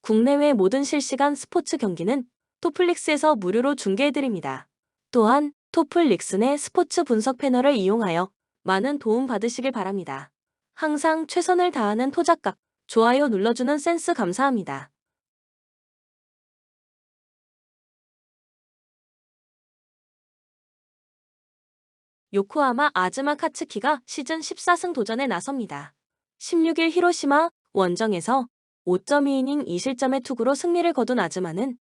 국내외 모든 실시간 스포츠 경기는 토플릭스에서 무료로 중계해드립니다. 또한 토플릭스 내 스포츠 분석 패널을 이용하여 많은 도움 받으시길 바랍니다. 항상 최선을 다하는 토작각, 좋아요 눌러주는 센스 감사합니다. 요코하마 아즈마 카츠키가 시즌 14승 도전에 나섭니다. 16일 히로시마 원정에서 5.2이닝 2실점의 투구로 승리를 거둔 아즈마는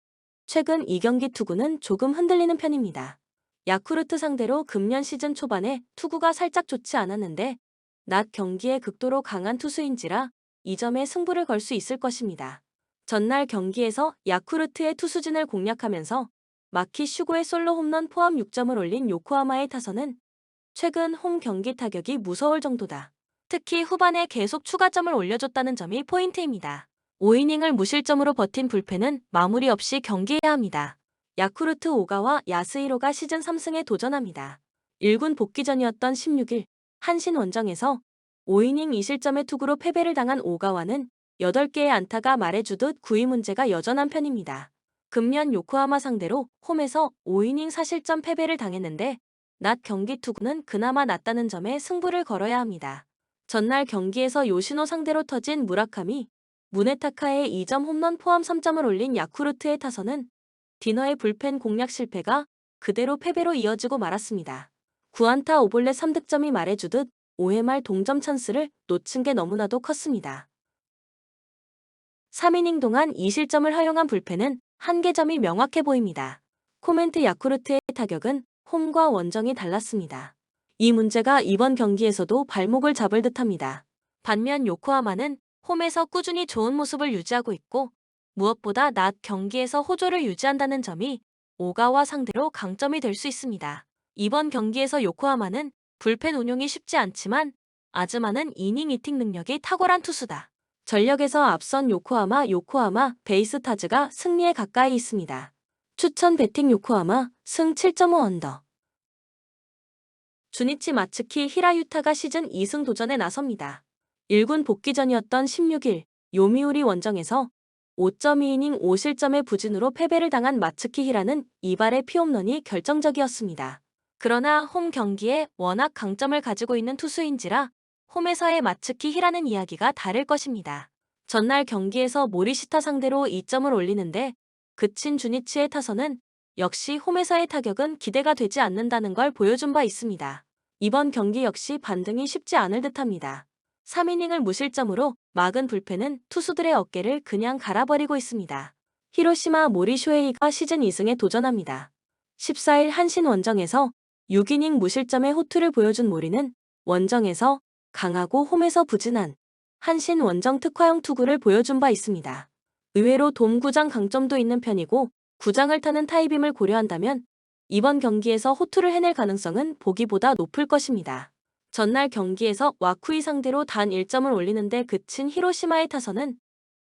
최근 2경기 투구는 조금 흔들리는 편입니다. 야쿠르트 상대로 금년 시즌 초반에 투구가 살짝 좋지 않았는데 낮 경기에 극도로 강한 투수인지라 이 점에 승부를 걸 수 있을 것입니다. 전날 경기에서 야쿠르트의 투수진을 공략하면서 마키 슈고의 솔로 홈런 포함 6점을 올린 요코하마의 타선은 최근 홈 경기 타격이 무서울 정도다. 특히 후반에 계속 추가점을 올려줬다는 점이 포인트입니다. 5이닝을 무실점으로 버틴 불펜은 마무리 없이 경기해야 합니다. 야쿠르트 오가와 야스히로가 시즌 3승에 도전합니다. 1군 복귀전이었던 16일 한신 원정에서 5이닝 2실점의 투구로 패배를 당한 오가와는 8개의 안타가 말해주듯 구위 문제가 여전한 편입니다. 금년 요코하마 상대로 홈에서 5이닝 4실점 패배를 당했는데 낮 경기 투구는 그나마 낫다는 점에 승부를 걸어야 합니다. 전날 경기에서 요시노 상대로 터진 무라카미, 무네타카의 2점 홈런 포함 3점을 올린 야쿠르트의 타선은 디너의 불펜 공략 실패가 그대로 패배로 이어지고 말았습니다. 9안타 5볼넷 3득점이 말해주듯 5회 말 동점 찬스를 놓친 게 너무나도 컸습니다. 3이닝 동안 2실점을 허용한 불펜은 한계점이 명확해 보입니다. 코멘트 야쿠르트의 타격은 홈과 원정이 달랐습니다. 이 문제가 이번 경기에서도 발목을 잡을 듯합니다. 반면 요코하마는 홈에서 꾸준히 좋은 모습을 유지하고 있고 무엇보다 낮 경기에서 호조를 유지한다는 점이 오가와 상대로 강점이 될 수 있습니다. 이번 경기에서 요코하마는 불펜 운용이 쉽지 않지만 아즈마는 이닝 히팅 능력이 탁월한 투수다. 전력에서 앞선 요코하마 베이스타즈가 승리에 가까이 있습니다. 추천 배팅 요코하마 승 7.5 언더. 주니치 마츠키 히라유타가 시즌 2승 도전에 나섭니다. 1군 복귀전이었던 16일 요미우리 원정에서 5.2이닝 5실점의 부진으로 패배를 당한 마츠키 히라는 이발의 피홈런이 결정적이었습니다. 그러나 홈 경기에 워낙 강점을 가지고 있는 투수인지라 홈에서의 마츠키 히라는 이야기가 다를 것입니다. 전날 경기에서 모리시타 상대로 2점을 올리는데 그친 주니치의 타선은 역시 홈에서의 타격은 기대가 되지 않는다는 걸 보여준 바 있습니다. 이번 경기 역시 반등이 쉽지 않을 듯합니다. 3이닝을 무실점으로 막은 불펜은 투수들의 어깨를 그냥 갈아버리고 있습니다. 히로시마 모리 쇼헤이가 시즌 2승에 도전합니다. 14일 한신 원정에서 6이닝 무실점의 호투를 보여준 모리는 원정에서 강하고 홈에서 부진한 한신 원정 특화형 투구를 보여준 바 있습니다. 의외로 돔구장 강점도 있는 편이고 구장을 타는 타입임을 고려한다면 이번 경기에서 호투를 해낼 가능성은 보기보다 높을 것입니다. 전날 경기에서 와쿠이 상대로 단 1점을 올리는데 그친 히로시마의 타선은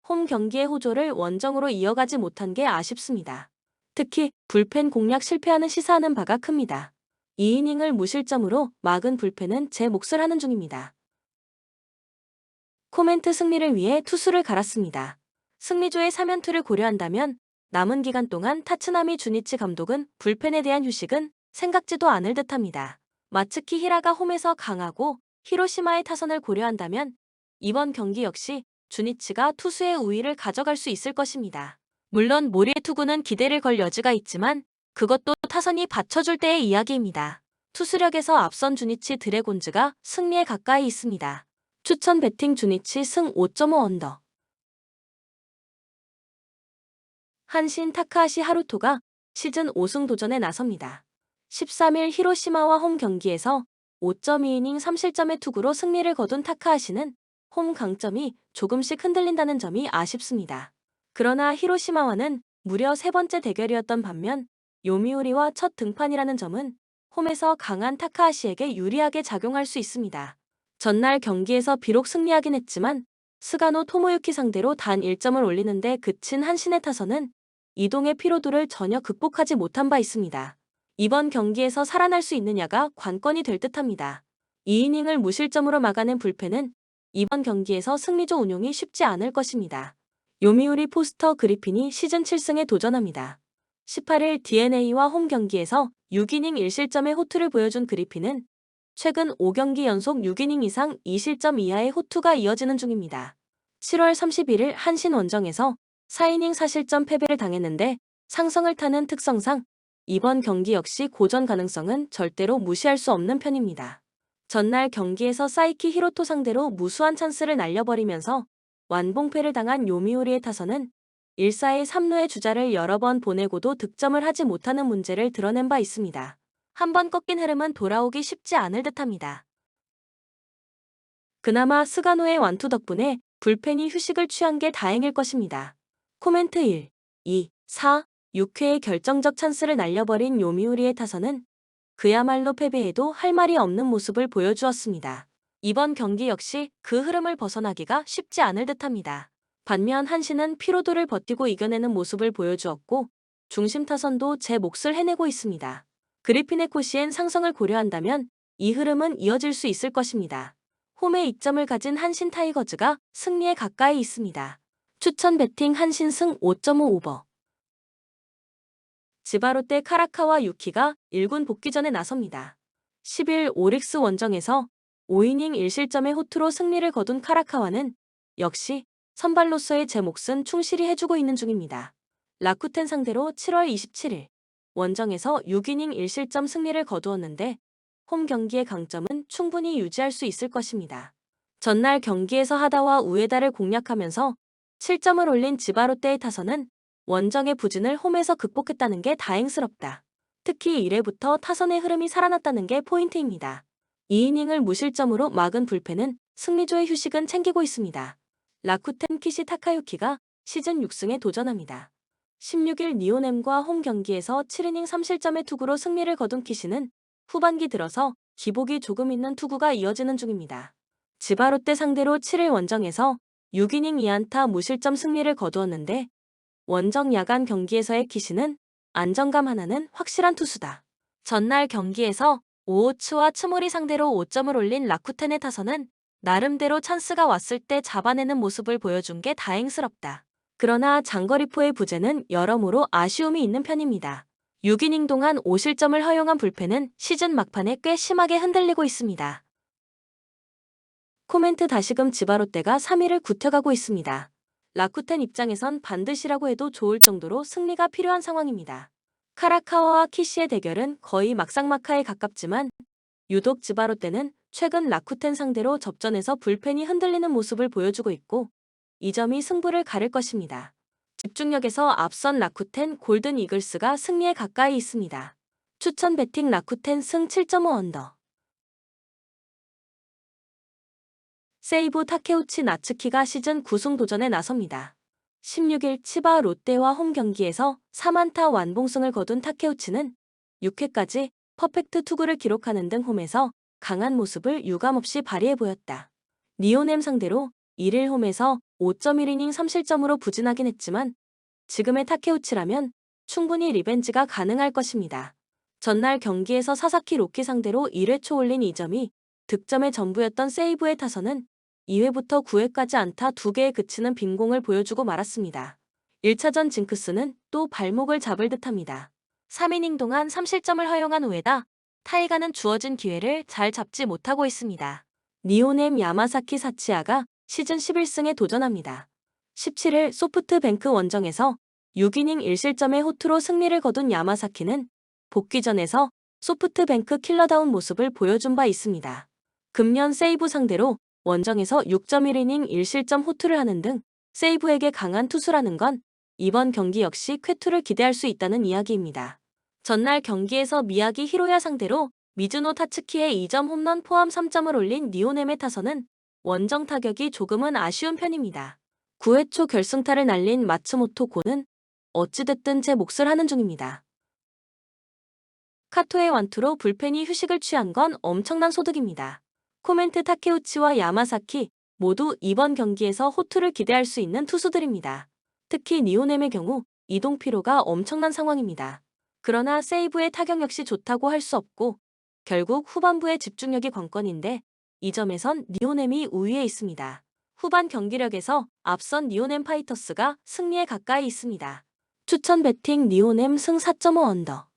홈 경기의 호조를 원정으로 이어가지 못한 게 아쉽습니다. 특히 불펜 공략 실패하는 시사하는 바가 큽니다. 2이닝을 무실점으로 막은 불펜은 제 몫을 하는 중입니다. 코멘트 승리를 위해 투수를 갈았습니다. 승리조의 3연투를 고려한다면 남은 기간 동안 타츠나미 주니치 감독은 불펜에 대한 휴식은 생각지도 않을 듯합니다. 마츠키 히라가 홈에서 강하고 히로시마의 타선을 고려한다면 이번 경기 역시 주니치가 투수의 우위를 가져갈 수 있을 것입니다. 물론 모리의 투구는 기대를 걸 여지가 있지만 그것도 타선이 받쳐줄 때의 이야기입니다. 투수력에서 앞선 주니치 드래곤즈가 승리에 가까이 있습니다. 추천 배팅 주니치 승 5.5 언더. 한신 타카하시 하루토가 시즌 5승 도전에 나섭니다. 13일 히로시마와 홈 경기에서 5.2이닝 3실점의 투구로 승리를 거둔 타카하시는 홈 강점이 조금씩 흔들린다는 점이 아쉽습니다. 그러나 히로시마와는 무려 3번째 대결이었던 반면 요미우리와 첫 등판이라는 점은 홈에서 강한 타카하시에게 유리하게 작용할 수 있습니다. 전날 경기에서 비록 승리하긴 했지만 스가노 토모유키 상대로 단 1점을 올리는데 그친 한신의 타선은 이동의 피로도를 전혀 극복하지 못한 바 있습니다. 이번 경기에서 살아날 수 있느냐가 관건이 될 듯합니다. 2이닝을 무실점으로 막아낸 불펜은 이번 경기에서 승리조 운용이 쉽지 않을 것입니다. 요미우리 포스터 그리핀이 시즌 7승에 도전합니다. 18일 DeNA와 홈 경기에서 6이닝 1실점의 호투를 보여준 그리핀은 최근 5경기 연속 6이닝 이상 2실점 이하의 호투가 이어지는 중입니다. 7월 31일 한신 원정에서 4이닝 4실점 패배를 당했는데 상성을 타는 특성상 이번 경기 역시 고전 가능성은 절대로 무시할 수 없는 편입니다. 전날 경기에서 사이키 히로토 상대로 무수한 찬스를 날려버리면서 완봉패를 당한 요미우리의 타선은 1사의 3루의 주자를 여러 번 보내고도 득점을 하지 못하는 문제를 드러낸 바 있습니다. 한번 꺾인 흐름은 돌아오기 쉽지 않을 듯합니다. 그나마 스가노의 완투 덕분에 불펜이 휴식을 취한 게 다행일 것입니다. 코멘트 1, 2, 4, 6회의 결정적 찬스를 날려버린 요미우리의 타선은 그야말로 패배해도 할 말이 없는 모습을 보여주었습니다. 이번 경기 역시 그 흐름을 벗어나기가 쉽지 않을 듯합니다. 반면 한신은 피로도를 버티고 이겨내는 모습을 보여주었고 중심 타선도 제 몫을 해내고 있습니다. 그리핀의 코시엔 상성을 고려한다면 이 흐름은 이어질 수 있을 것입니다. 홈에 이점을 가진 한신 타이거즈가 승리에 가까이 있습니다. 추천 배팅 한신 승 5.5 오버. 지바롯데 카라카와 유키가 1군 복귀전에 나섭니다. 10일 오릭스 원정에서 5이닝 1실점의 호투로 승리를 거둔 카라카와는 역시 선발로서의 제 몫은 충실히 해주고 있는 중입니다. 라쿠텐 상대로 7월 27일 원정에서 6이닝 1실점 승리를 거두었는데 홈 경기의 강점은 충분히 유지할 수 있을 것입니다. 전날 경기에서 하다와 우에다를 공략하면서 7점을 올린 지바롯데의 타선은 원정의 부진을 홈에서 극복했다는 게 다행스럽다. 특히 1회부터 타선의 흐름이 살아났다는 게 포인트입니다. 2이닝을 무실점으로 막은 불펜은 승리조의 휴식은 챙기고 있습니다. 라쿠텐 키시 타카유키가 시즌 6승에 도전합니다. 16일 니오넴과 홈 경기에서 7이닝 3실점의 투구로 승리를 거둔 키시는 후반기 들어서 기복이 조금 있는 투구가 이어지는 중입니다. 지바롯데 상대로 7일 원정에서 6이닝 2안타 무실점 승리를 거두었는데 원정 야간 경기에서의 키시는 안정감 하나는 확실한 투수다. 전날 경기에서 오오츠와 츠모리 상대로 5점을 올린 라쿠텐의 타선은 나름대로 찬스가 왔을 때 잡아내는 모습을 보여준 게 다행스럽다. 그러나 장거리포의 부재는 여러모로 아쉬움이 있는 편입니다. 6이닝 동안 5실점을 허용한 불펜은 시즌 막판에 꽤 심하게 흔들리고 있습니다. 코멘트 다시금 지바롯데가 3위를 구텨가고 있습니다. 라쿠텐 입장에선 반드시라고 해도 좋을 정도로 승리가 필요한 상황입니다. 카라카와와 키시의 대결은 거의 막상막하에 가깝지만 유독 지바롯데는 최근 라쿠텐 상대로 접전에서 불펜이 흔들리는 모습을 보여주고 있고 이 점이 승부를 가릴 것입니다. 집중력에서 앞선 라쿠텐 골든 이글스가 승리에 가까이 있습니다. 추천 배팅 라쿠텐 승 7.5 언더. 세이부 타케우치 나츠키가 시즌 9승 도전에 나섭니다. 16일 치바 롯데와 홈 경기에서 3안타 완봉승을 거둔 타케우치는 6회까지 퍼펙트 투구를 기록하는 등 홈에서 강한 모습을 유감없이 발휘해 보였다. 니오넴 상대로 1일 홈에서 5.1이닝 3실점으로 부진하긴 했지만 지금의 타케우치라면 충분히 리벤지가 가능할 것입니다. 전날 경기에서 사사키 로키 상대로 1회 초 올린 2점이 득점의 전부였던 세이브의 타선은 2회부터 9회까지 안타 2개에 그치는 빈공을 보여주고 말았습니다. 1차전 징크스는 또 발목을 잡을 듯합니다. 3이닝 동안 3실점을 허용한 우에다 타이가는 주어진 기회를 잘 잡지 못하고 있습니다. 니오넴 야마사키 사치아가 시즌 11승에 도전합니다. 17일 소프트뱅크 원정에서 6이닝 1실점의 호투로 승리를 거둔 야마사키는 복귀전에서 소프트뱅크 킬러다운 모습을 보여준 바 있습니다. 금년 세이브 상대로 원정에서 6.1이닝 1실점 호투를 하는 등 세이브에게 강한 투수라는 건 이번 경기 역시 쾌투를 기대할 수 있다는 이야기입니다. 전날 경기에서 미야기 히로야 상대로 미즈노 타츠키의 2점 홈런 포함 3점을 올린 니오넴의 타선은 원정 타격이 조금은 아쉬운 편입니다. 9회 초 결승타를 날린 마츠모토 고는 어찌됐든 제 몫을 하는 중입니다. 카토의 완투로 불펜이 휴식을 취한 건 엄청난 소득입니다. 코멘트 타케우치와 야마사키 모두 이번 경기에서 호투를 기대할 수 있는 투수들입니다. 특히 니오넴의 경우 이동 피로가 엄청난 상황입니다. 그러나 세이브의 타격 역시 좋다고 할 수 없고 결국 후반부의 집중력이 관건인데 이 점에선 니오넴이 우위에 있습니다. 후반 경기력에서 앞선 니오넴 파이터스가 승리에 가까이 있습니다. 추천 배팅 니오넴 승 4.5 언더.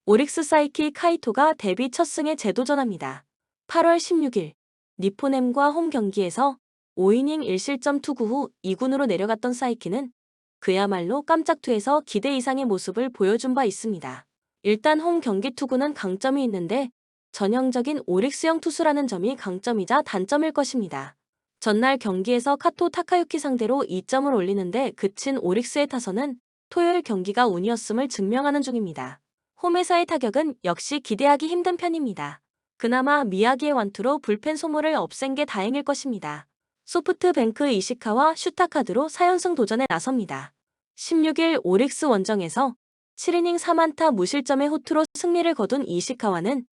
오릭스 사이키 카이토가 데뷔 첫 승에 재도전합니다. 8월 16일 니포넴과 홈 경기에서 5이닝 1실점 투구 후 2군으로 내려갔던 사이키는 그야말로 깜짝 투에서 기대 이상의 모습을 보여준 바 있습니다. 일단 홈 경기 투구는 강점이 있는데 전형적인 오릭스형 투수라는 점이 강점이자 단점일 것입니다. 전날 경기에서 카토 타카유키 상대로 2점을 올리는데 그친 오릭스의 타선은 토요일 경기가 운이었음을 증명하는 중입니다. 홈에서의 타격은 역시 기대하기 힘든 편입니다. 그나마 미야기의 완투로 불펜 소모를 없앤 게 다행일 것입니다. 소프트뱅크 이시카와 슈타카드로 4연승 도전에 나섭니다. 16일 오릭스 원정에서 7이닝 4안타 무실점의 호투로 승리를 거둔 이시카와는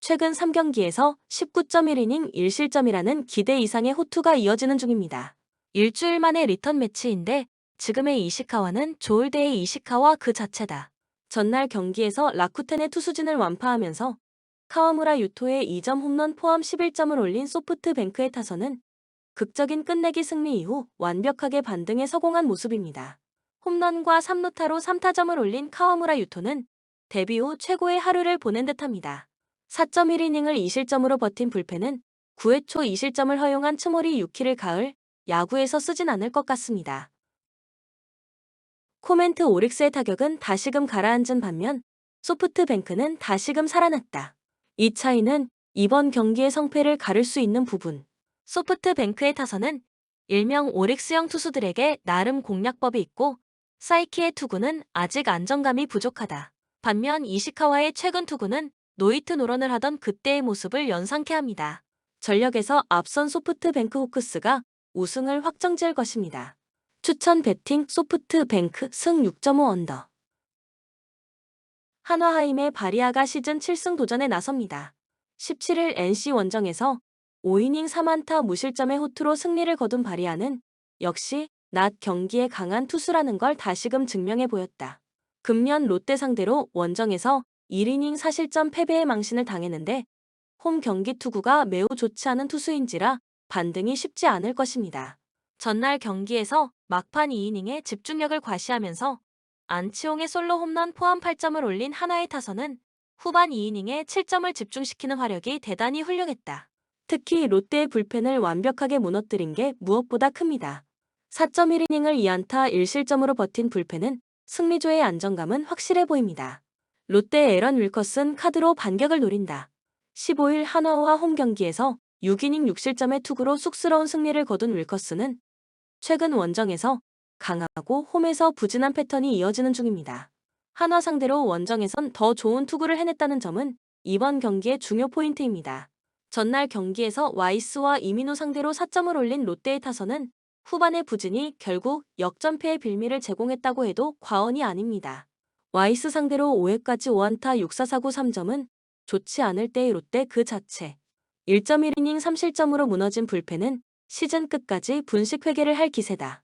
최근 3경기에서 19.1이닝 1실점이라는 기대 이상의 호투가 이어지는 중입니다. 일주일 만의 리턴 매치인데 지금의 이시카와는 좋을 때의 이시카와 그 자체다. 전날 경기에서 라쿠텐의 투수진을 완파하면서 카와무라 유토의 2점 홈런 포함 11점을 올린 소프트뱅크의 타선은 극적인 끝내기 승리 이후 완벽하게 반등에 성공한 모습입니다. 홈런과 3루타로 3타점을 올린 카와무라 유토는 데뷔 후 최고의 하루를 보낸 듯합니다. 4.1이닝을 2실점으로 버틴 불펜은 9회 초 2실점을 허용한 츠모리 유키를 가을 야구에서 쓰진 않을 것 같습니다. 코멘트 오릭스의 타격은 다시금 가라앉은 반면 소프트뱅크는 다시금 살아났다. 이 차이는 이번 경기의 성패를 가를 수 있는 부분. 소프트뱅크의 타선은 일명 오릭스형 투수들에게 나름 공략법이 있고 사이키의 투구는 아직 안정감이 부족하다. 반면 이시카와의 최근 투구는 노히트 노런을 하던 그때의 모습을 연상케 합니다. 전력에서 앞선 소프트뱅크 호크스가 우승을 확정지을 것입니다. 추천 배팅 소프트뱅크 승 6.5 언더. 한화하임의 바리아가 시즌 7승 도전에 나섭니다. 17일 NC 원정에서 5이닝 3안타 무실점의 호투로 승리를 거둔 바리아는 역시 낮 경기에 강한 투수라는 걸 다시금 증명해 보였다. 금년 롯데 상대로 원정에서 1이닝 4실점 패배의 망신을 당했는데 홈 경기 투구가 매우 좋지 않은 투수인지라 반등이 쉽지 않을 것입니다. 전날 경기에서 막판 2이닝에 집중력을 과시하면서 안치홍의 솔로 홈런 포함 8점을 올린 한화의 타선은 후반 2이닝에 7점을 집중시키는 화력이 대단히 훌륭했다. 특히 롯데의 불펜을 완벽하게 무너뜨린 게 무엇보다 큽니다. 4.1이닝을 2안타 1실점으로 버틴 불펜은 승리조의 안정감은 확실해 보입니다. 롯데 에런 윌커슨 카드로 반격을 노린다. 15일 한화와 홈 경기에서 6이닝 6실점의 투구로 쑥스러운 승리를 거둔 윌커슨은 최근 원정에서 강하고 홈에서 부진한 패턴이 이어지는 중입니다. 한화 상대로 원정에선 더 좋은 투구를 해냈다는 점은 이번 경기의 중요 포인트입니다. 전날 경기에서 와이스와 이민호 상대로 4점을 올린 롯데의 타선은 후반의 부진이 결국 역전패의 빌미를 제공했다고 해도 과언이 아닙니다. 와이스 상대로 5회까지 5안타 6사사구 3점은 좋지 않을 때의 롯데 그 자체. 1.1이닝 3실점으로 무너진 불펜은 시즌 끝까지 분식 회개를 할 기세다.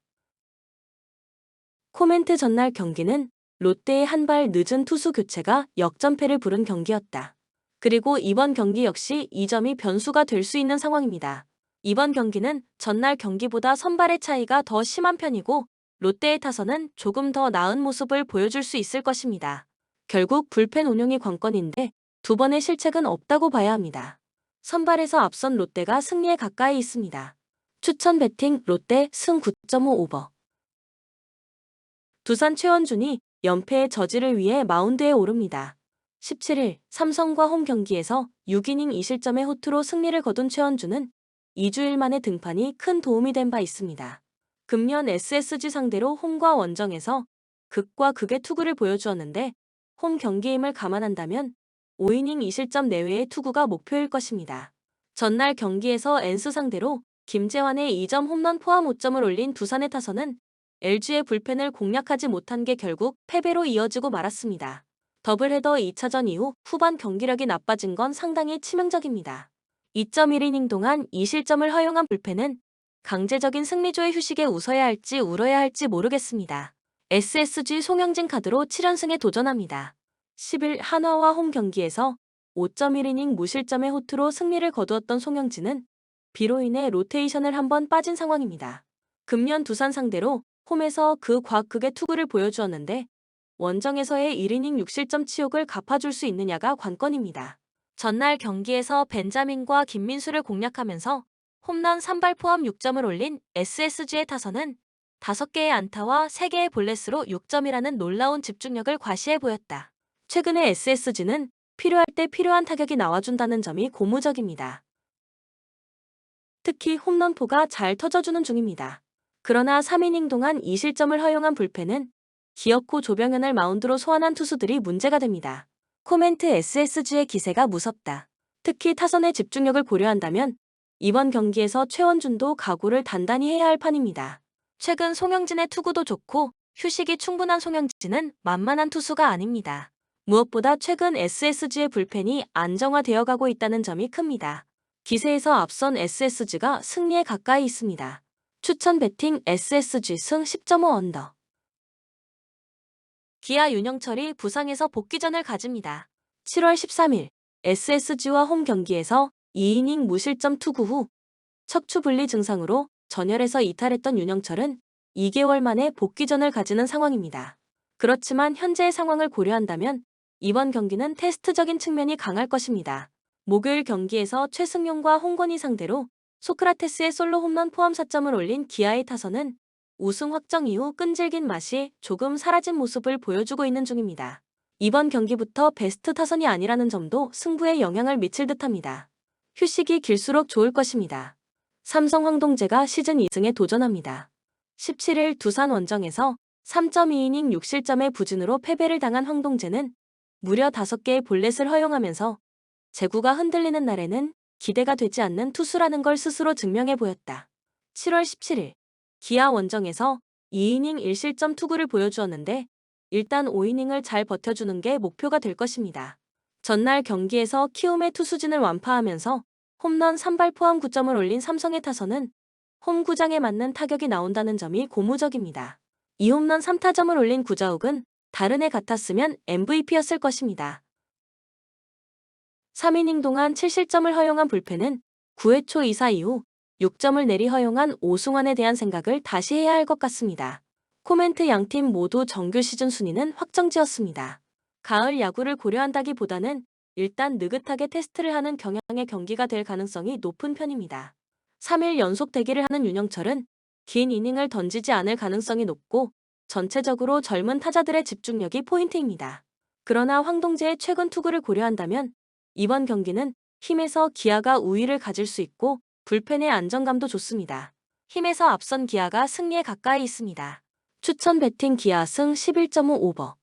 코멘트 전날 경기는 롯데의 한 발 늦은 투수 교체가 역전패를 부른 경기였다. 그리고 이번 경기 역시 이 점이 변수가 될 수 있는 상황입니다. 이번 경기는 전날 경기보다 선발의 차이가 더 심한 편이고 롯데의 타선은 조금 더 나은 모습을 보여줄 수 있을 것입니다. 결국 불펜 운용이 관건인데 두 번의 실책은 없다고 봐야 합니다. 선발에서 앞선 롯데가 승리에 가까이 있습니다. 추천 배팅 롯데 승 9.5 오버. 두산 최원준이 연패의 저지를 위해 마운드에 오릅니다. 17일 삼성과 홈 경기에서 6이닝 2실점의 호투로 승리를 거둔 최원준은 2주일 만에 등판이 큰 도움이 된 바 있습니다. 금년 SSG 상대로 홈과 원정에서 극과 극의 투구를 보여주었는데 홈 경기임을 감안한다면 5이닝 2실점 내외의 투구가 목표일 것입니다. 전날 경기에서 엔스 상대로 김재환의 2점 홈런 포함 5점을 올린 두산의 타선은 LG의 불펜을 공략하지 못한 게 결국 패배로 이어지고 말았습니다. 더블헤더 2차전 이후 후반 경기력이 나빠진 건 상당히 치명적입니다. 2.1이닝 동안 2실점을 허용한 불펜은 강제적인 승리조의 휴식에 웃어야 할지 울어야 할지 모르겠습니다. SSG 송영진 카드로 7연승에 도전합니다. 10일 한화와 홈 경기에서 5.1이닝 무실점의 호투로 승리를 거두었던 송영진은 비로 인해 로테이션을 한번 빠진 상황입니다. 금년 두산 상대로 홈에서 그 과극의 투구를 보여주었는데 원정에서의 1이닝 6실점 치욕을 갚아줄 수 있느냐가 관건입니다. 전날 경기에서 벤자민과 김민수를 공략하면서 홈런 3발 포함 6점을 올린 SSG의 타선은 5개의 안타와 3개의 볼넷으로 6점이라는 놀라운 집중력을 과시해 보였다. 최근에 SSG는 필요할 때 필요한 타격이 나와준다는 점이 고무적입니다. 특히 홈런포가 잘 터져주는 중입니다. 그러나 3이닝 동안 2실점을 허용한 불펜은 기어코 조병현을 마운드로 소환한 투수들이 문제가 됩니다. 코멘트 SSG의 기세가 무섭다. 특히 타선의 집중력을 고려한다면 이번 경기에서 최원준도 각오를 단단히 해야 할 판입니다. 최근 송영진의 투구도 좋고 휴식이 충분한 송영진은 만만한 투수가 아닙니다. 무엇보다 최근 SSG의 불펜이 안정화되어 가고 있다는 점이 큽니다. 기세에서 앞선 SSG가 승리에 가까이 있습니다. 추천 배팅 SSG 승 10.5 언더. 기아 윤영철이 부상에서 복귀전을 가집니다. 7월 13일 SSG와 홈 경기에서 2이닝 무실점 투구 후 척추 분리 증상으로 전열에서 이탈했던 윤영철은 2개월 만에 복귀전을 가지는 상황입니다. 그렇지만 현재의 상황을 고려한다면 이번 경기는 테스트적인 측면이 강할 것입니다. 목요일 경기에서 최승용과 홍건희 상대로 소크라테스의 솔로 홈런 포함 4점을 올린 기아의 타선은 우승 확정 이후 끈질긴 맛이 조금 사라진 모습을 보여주고 있는 중입니다. 이번 경기부터 베스트 타선이 아니라는 점도 승부에 영향을 미칠 듯합니다. 휴식이 길수록 좋을 것입니다. 삼성 황동재가 시즌 2승에 도전합니다. 17일 두산 원정에서 3.2이닝 6실점의 부진으로 패배를 당한 황동재는 무려 5개의 볼넷을 허용하면서 제구가 흔들리는 날에는 기대가 되지 않는 투수라는 걸 스스로 증명해 보였다. 7월 17일 기아 원정에서 2이닝 1실점 투구를 보여주었는데 일단 5이닝을 잘 버텨주는 게 목표가 될 것입니다. 전날 경기에서 키움의 투수진을 완파하면서 홈런 3발 포함 9점을 올린 삼성의 타선은 홈 구장에 맞는 타격이 나온다는 점이 고무적입니다. 2홈런 3타점을 올린 구자욱은 다른 애 같았으면 MVP였을 것입니다. 3이닝 동안 7실점을 허용한 불펜은 9회 초 2사 이후 6점을 내리 허용한 오승환에 대한 생각을 다시 해야 할 것 같습니다. 코멘트 양팀 모두 정규 시즌 순위는 확정지었습니다. 가을 야구를 고려한다기보다는 일단 느긋하게 테스트를 하는 경향의 경기가 될 가능성이 높은 편입니다. 3일 연속 대기를 하는 윤영철은 긴 이닝을 던지지 않을 가능성이 높고 전체적으로 젊은 타자들의 집중력이 포인트입니다. 그러나 황동재의 최근 투구를 고려한다면 이번 경기는 힘에서 기아가 우위를 가질 수 있고 불펜의 안정감도 좋습니다. 힘에서 앞선 기아가 승리에 가까이 있습니다. 추천 배팅 기아 승 11.5 오버.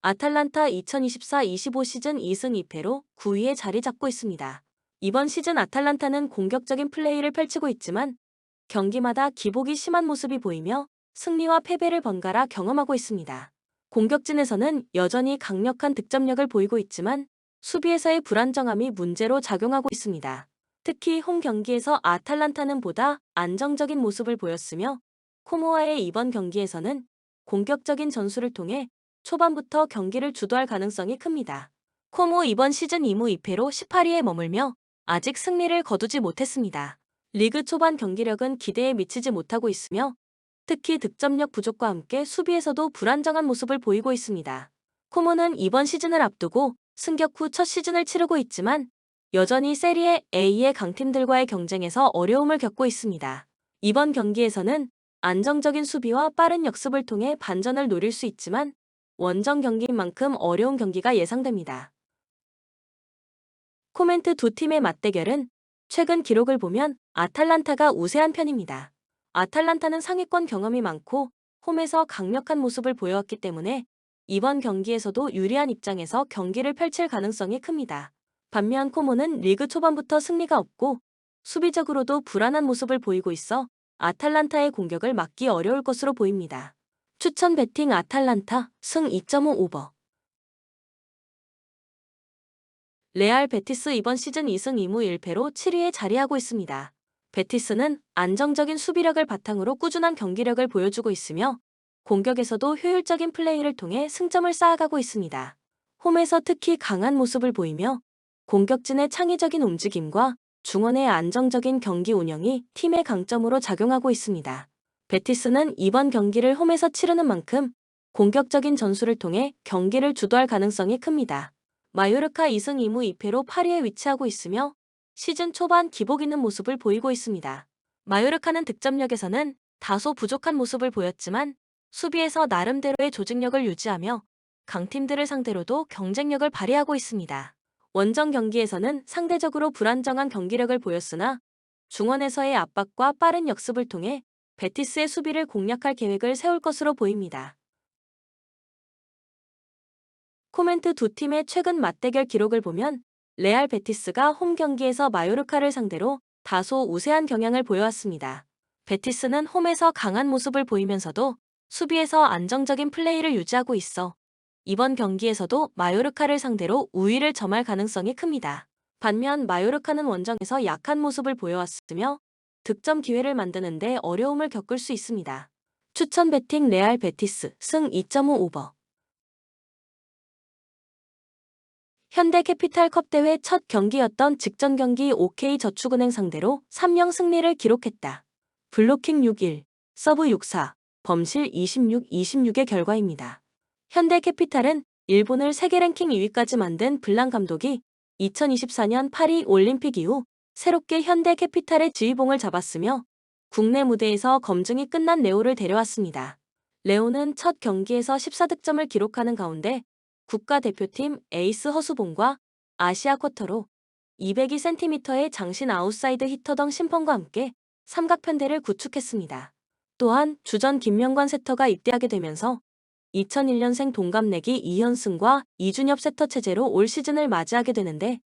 아탈란타 2024-25 시즌 2승 2패로 9위에 자리 잡고 있습니다. 이번 시즌 아탈란타는 공격적인 플레이를 펼치고 있지만 경기마다 기복이 심한 모습이 보이며 승리와 패배를 번갈아 경험하고 있습니다. 공격진에서는 여전히 강력한 득점력을 보이고 있지만 수비에서의 불안정함이 문제로 작용하고 있습니다. 특히 홈 경기에서 아탈란타는 보다 안정적인 모습을 보였으며 코모와의 이번 경기에서는 공격적인 전술을 통해 초반부터 경기를 주도할 가능성이 큽니다. 코모 이번 시즌 2무 2패로 18위에 머물며 아직 승리를 거두지 못했습니다. 리그 초반 경기력은 기대에 미치지 못하고 있으며 특히 득점력 부족과 함께 수비에서도 불안정한 모습을 보이고 있습니다. 코모는 이번 시즌을 앞두고 승격 후 첫 시즌을 치르고 있지만 여전히 세리에 A의 강팀들과의 경쟁에서 어려움을 겪고 있습니다. 이번 경기에서는 안정적인 수비와 빠른 역습을 통해 반전을 노릴 수 있지만 원정 경기인 만큼 어려운 경기가 예상됩니다. 코멘트 두 팀의 맞대결은 최근 기록을 보면 아탈란타가 우세한 편입니다. 아탈란타는 상위권 경험이 많고 홈에서 강력한 모습을 보여왔기 때문에 이번 경기에서도 유리한 입장에서 경기를 펼칠 가능성이 큽니다. 반면 코모는 리그 초반부터 승리가 없고 수비적으로도 불안한 모습을 보이고 있어 아탈란타의 공격을 막기 어려울 것으로 보입니다. 추천 배팅 아탈란타 승 2.5 오버. 레알 베티스 이번 시즌 2승 2무 1패로 7위에 자리하고 있습니다. 베티스는 안정적인 수비력을 바탕으로 꾸준한 경기력을 보여주고 있으며 공격에서도 효율적인 플레이를 통해 승점을 쌓아가고 있습니다. 홈에서 특히 강한 모습을 보이며 공격진의 창의적인 움직임과 중원의 안정적인 경기 운영이 팀의 강점으로 작용하고 있습니다. 베티스는 이번 경기를 홈에서 치르는 만큼 공격적인 전술을 통해 경기를 주도할 가능성이 큽니다. 마요르카 2승 2무 2패로 8위에 위치하고 있으며 시즌 초반 기복 있는 모습을 보이고 있습니다. 마요르카는 득점력에서는 다소 부족한 모습을 보였지만 수비에서 나름대로의 조직력을 유지하며 강팀들을 상대로도 경쟁력을 발휘하고 있습니다. 원정 경기에서는 상대적으로 불안정한 경기력을 보였으나 중원에서의 압박과 빠른 역습을 통해 베티스의 수비를 공략할 계획을 세울 것으로 보입니다. 코멘트 두 팀의 최근 맞대결 기록을 보면 레알 베티스가 홈 경기에서 마요르카를 상대로 다소 우세한 경향을 보여왔습니다. 베티스는 홈에서 강한 모습을 보이면서도 수비에서 안정적인 플레이를 유지하고 있어 이번 경기에서도 마요르카를 상대로 우위를 점할 가능성이 큽니다. 반면 마요르카는 원정에서 약한 모습을 보여왔으며 득점 기회를 만드는데 어려움을 겪을 수 있습니다. 추천 베팅 레알 베티스 승 2.5 오버. 현대캐피탈컵 대회 첫 경기였던 직전 경기 OK저축은행 상대로 3영 승리를 기록했다. 블로킹 6-1, 서브 6-4, 범실 26-26의 결과입니다. 현대캐피탈은 일본을 세계 랭킹 2위까지 만든 블랑 감독이 2024년 파리 올림픽 이후 새롭게 현대캐피탈의 지휘봉을 잡았으며 국내 무대에서 검증이 끝난 레오를 데려왔습니다. 레오는 첫 경기에서 14득점을 기록하는 가운데 국가대표팀 에이스 허수봉과 아시아 쿼터로 202cm의 장신 아웃사이드 히터 등 심판과 함께 삼각편대를 구축했습니다. 또한 주전 김명관 세터가 입대하게 되면서 2001년생 동갑내기 이현승과 이준엽 세터 체제로 올 시즌을 맞이하게 되는데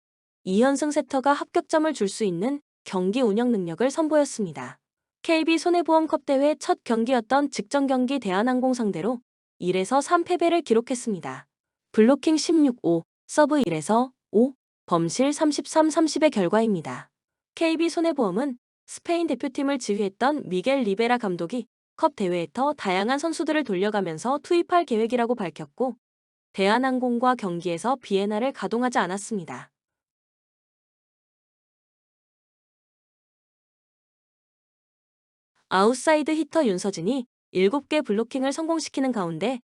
이현승 세터가 합격점을 줄 수 있는 경기 운영 능력을 선보였습니다. KB손해보험컵 대회 첫 경기였던 직전 경기 대한항공 상대로 1에서 3패배를 기록했습니다. 블로킹 16-5, 서브 1에서 5, 범실 33-30의 결과입니다. KB손해보험은 스페인 대표팀을 지휘했던 미겔 리베라 감독이 컵 대회에 더 다양한 선수들을 돌려가면서 투입할 계획이라고 밝혔고 대한항공과 경기에서 비에나를 가동하지 않았습니다. 아웃사이드 히터 윤서진이 7개 블로킹을 성공시키는 가운데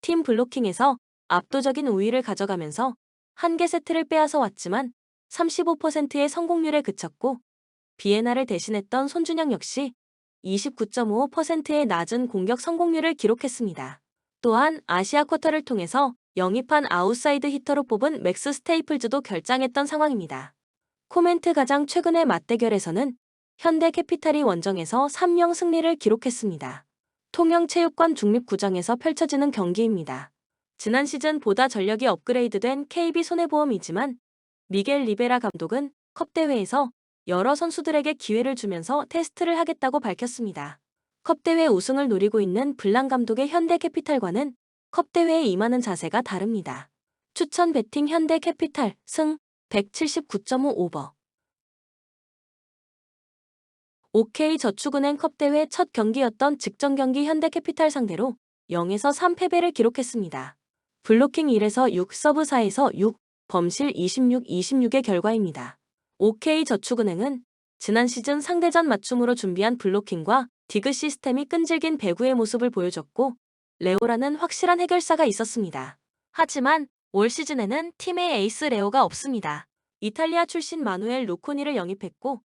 팀 블로킹에서 압도적인 우위를 가져가면서 1개 세트를 빼앗아 왔지만 35%의 성공률에 그쳤고 비에나를 대신했던 손준영 역시 29.55%의 낮은 공격 성공률을 기록했습니다. 또한 아시아 쿼터를 통해서 영입한 아웃사이드 히터로 뽑은 맥스 스테이플즈도 결장했던 상황입니다. 코멘트 가장 최근의 맞대결에서는 현대캐피탈이 원정에서 3영 승리를 기록했습니다. 통영체육관 중립구장에서 펼쳐지는 경기입니다. 지난 시즌보다 전력이 업그레이드된 KB손해보험이지만 미겔 리베라 감독은 컵 대회에서 여러 선수들에게 기회를 주면서 테스트를 하겠다고 밝혔습니다. 컵 대회 우승을 노리고 있는 블랑 감독의 현대캐피탈과는 컵 대회에 임하는 자세가 다릅니다. 추천 베팅 현대캐피탈 승 179.5 오버. OK저축은행 컵 대회 첫 경기였던 직전 경기 현대캐피탈 상대로 0에서 3패배를 기록했습니다. 블로킹 1에서 6, 서브 4에서 6, 범실 26-26의 결과입니다. OK저축은행은 지난 시즌 상대전 맞춤으로 준비한 블로킹과 디그 시스템이 끈질긴 배구의 모습을 보여줬고 레오라는 확실한 해결사가 있었습니다. 하지만 올 시즌에는 팀의 에이스 레오가 없습니다. 이탈리아 출신 마누엘 루코니를 영입했고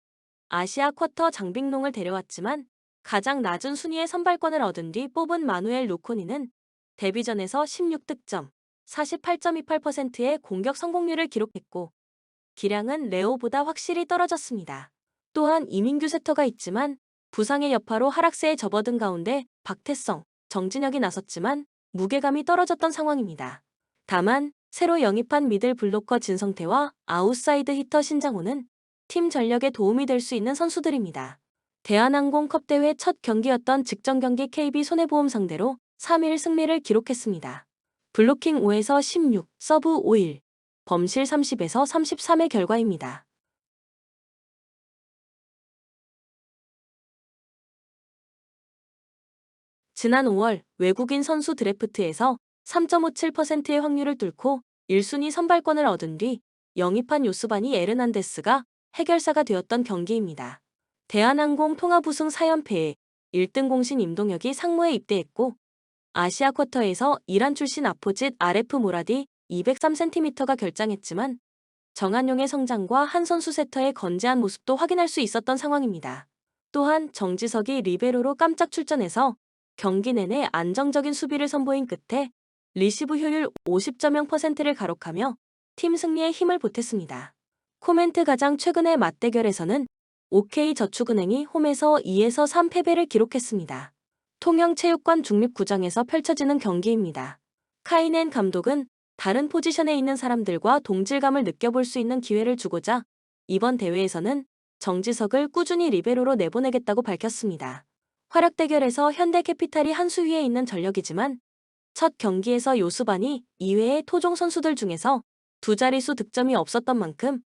아시아 쿼터 장빙롱을 데려왔지만 가장 낮은 순위의 선발권을 얻은 뒤 뽑은 마누엘 루코니는 데뷔전에서 16득점, 48.28%의 공격 성공률을 기록했고 기량은 레오보다 확실히 떨어졌습니다. 또한 이민규 세터가 있지만 부상의 여파로 하락세에 접어든 가운데 박태성, 정진혁이 나섰지만 무게감이 떨어졌던 상황입니다. 다만 새로 영입한 미들 블로커 진성태와 아웃사이드 히터 신장호는 팀 전력에 도움이 될 수 있는 선수들입니다. 대한항공컵 대회 첫 경기였던 직전 경기 KB손해보험 상대로 3일 승리를 기록했습니다. 블로킹 5에서 16, 서브 5일, 범실 30에서 33의 결과입니다. 지난 5월 외국인 선수 드래프트에서 3.57%의 확률을 뚫고 1순위 선발권을 얻은 뒤 영입한 요스바니 에르난데스가 해결사가 되었던 경기입니다. 대한항공 통합 우승 4연패에 1등 공신 임동혁이 상무에 입대했고 아시아 쿼터에서 이란 출신 아포짓 RF 모라디 203cm가 결장했지만 정한용의 성장과 한 선수 세터의 건재한 모습도 확인할 수 있었던 상황입니다. 또한 정지석이 리베로로 깜짝 출전해서 경기 내내 안정적인 수비를 선보인 끝에 리시브 효율 50.0%를 가록하며 팀 승리에 힘을 보탰습니다. 코멘트 가장 최근의 맞대결에서는 OK저축은행이 홈에서 2에서 3 패배를 기록했습니다. 통영체육관 중립구장에서 펼쳐지는 경기입니다. 카이넨 감독은 다른 포지션에 있는 사람들과 동질감을 느껴볼 수 있는 기회를 주고자 이번 대회에서는 정지석을 꾸준히 리베로로 내보내겠다고 밝혔습니다. 활약 대결에서 현대캐피탈이 한 수 위에 있는 전력이지만 첫 경기에서 요스바니 이외의 토종 선수들 중에서 두 자릿수 득점이 없었던 만큼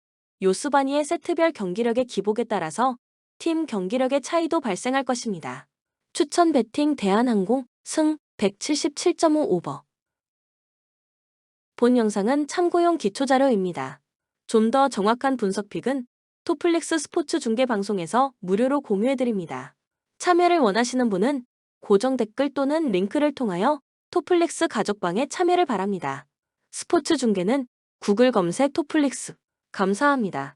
요스바니의 세트별 경기력의 기복에 따라서 팀 경기력의 차이도 발생할 것입니다. 추천 배팅 대한항공 승 177.5 오버. 본 영상은 참고용 기초자료입니다. 좀 더 정확한 분석 픽은 토플릭스 스포츠 중계 방송에서 무료로 공유해드립니다. 참여를 원하시는 분은 고정 댓글 또는 링크를 통하여 토플릭스 가족방에 참여를 바랍니다. 스포츠 중계는 구글 검색 토플릭스. 감사합니다.